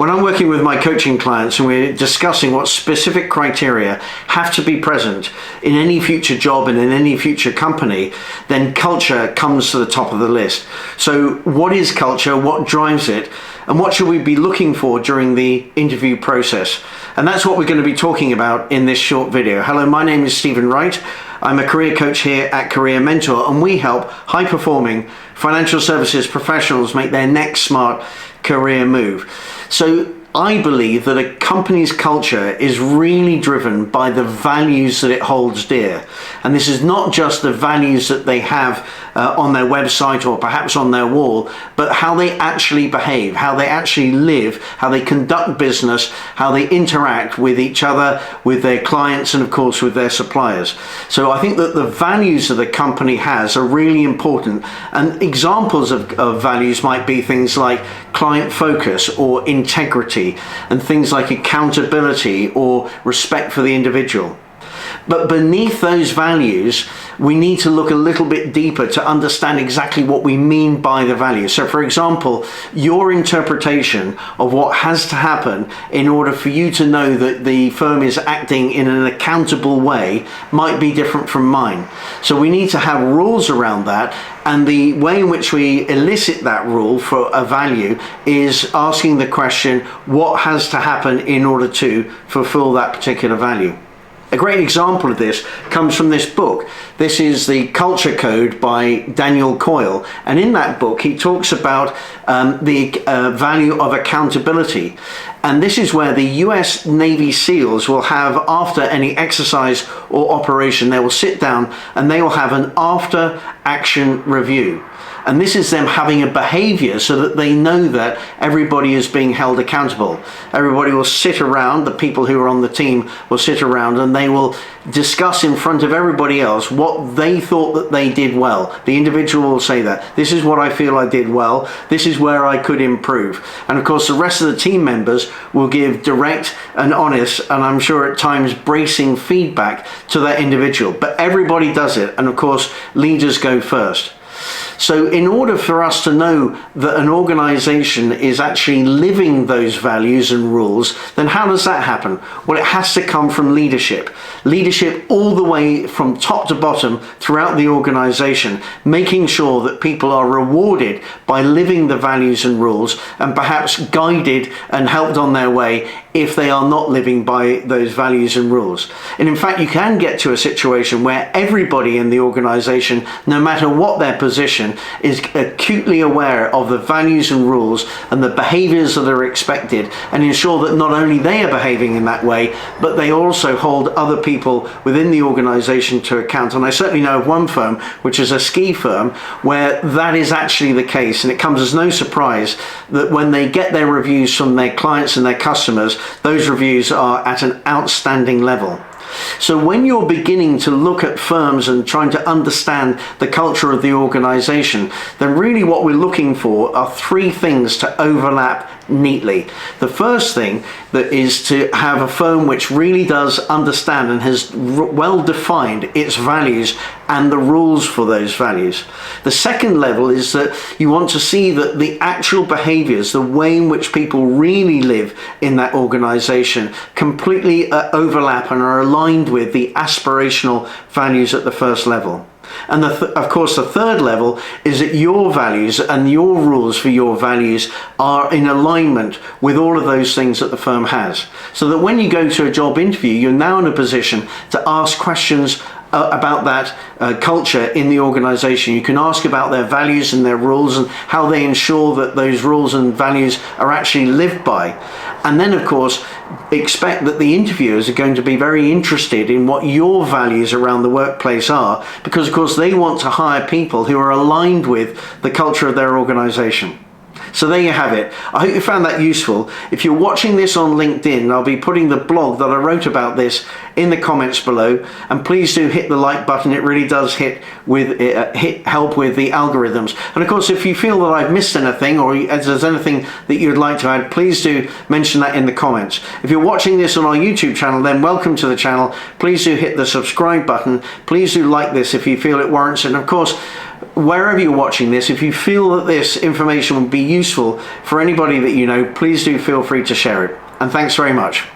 When I'm working with my coaching clients and we're discussing what specific criteria have to be present in any future job and in any future company, then culture comes to the top of the list. So what is culture? What drives it? And what should we be looking for during the interview process? And that's what we're going to be talking about in this short video. Hello, my name is Stephen Wright. I'm a career coach here at Career Mentor, and we help high-performing financial services professionals make their next smart career move. So I believe that a company's culture is really driven by the values that it holds dear. And this is not just the values that they have on their website or perhaps on their wall, but how they actually behave, how they actually live, how they conduct business, how they interact with each other, with their clients, and of course with their suppliers. So I think that the values that a company has are really important. And examples of values might be things like client focus or integrity, and things like accountability or respect for the individual. But beneath those values, we need to look a little bit deeper to understand exactly what we mean by the values. So for example, your interpretation of what has to happen in order for you to know that the firm is acting in an accountable way might be different from mine. So we need to have rules around that, and the way in which we elicit that rule for a value is asking the question, what has to happen in order to fulfill that particular value? A great example of this comes from this book. This is The Culture Code by Daniel Coyle. And in that book, he talks about the value of accountability. And this is where the US Navy SEALs will have, after any exercise or operation, they will sit down and they will have an after action review. And this is them having a behavior so that they know that everybody is being held accountable. Everybody will sit around, the people who are on the team will sit around, and they will discuss in front of everybody else what they thought that they did well. The individual will say that, this is what I feel I did well, this is where I could improve. And of course the rest of the team members will give direct and honest, and I'm sure at times bracing feedback to that individual. But everybody does it, and of course leaders go first. So in order for us to know that an organization is actually living those values and rules, then how does that happen? Well, it has to come from leadership. Leadership all the way from top to bottom throughout the organization, making sure that people are rewarded by living the values and rules, and perhaps guided and helped on their way if they are not living by those values and rules. And in fact, you can get to a situation where everybody in the organization, no matter what their position, is acutely aware of the values and rules and the behaviors that are expected, and ensure that not only they are behaving in that way, but they also hold other people within the organization to account. And I certainly know of one firm, which is a ski firm, where that is actually the case. And it comes as no surprise that when they get their reviews from their clients and their customers, those reviews are at an outstanding level. So when you're beginning to look at firms and trying to understand the culture of the organization, then really what we're looking for are three things to overlap neatly. The first thing that is to have a firm which really does understand and has well defined its values and the rules for those values. The second level is that you want to see that the actual behaviors, the way in which people really live in that organization, completely overlap and are aligned with the aspirational values at the first level. And of course the third level is that your values and your rules for your values are in alignment with all of those things that the firm has. So that when you go to a job interview, you're now in a position to ask questions about that culture in the organization. You can ask about their values and their rules and how they ensure that those rules and values are actually lived by. And then of course expect that the interviewers are going to be very interested in what your values around the workplace are, because of course they want to hire people who are aligned with the culture of their organization. So there you have it. I hope you found that useful. If you're watching this on LinkedIn, I'll be putting the blog that I wrote about this in the comments below, and please do hit the like button. It really does help with the algorithms. And of course, if you feel that I've missed anything, or if there's anything that you'd like to add, please do mention that in the comments. If you're watching this on our YouTube channel, then welcome to the channel. Please do hit the subscribe button. Please do like this if you feel it warrants it. And of course, wherever you're watching this, if you feel that this information would be useful for anybody that you know, please do feel free to share it. And thanks very much.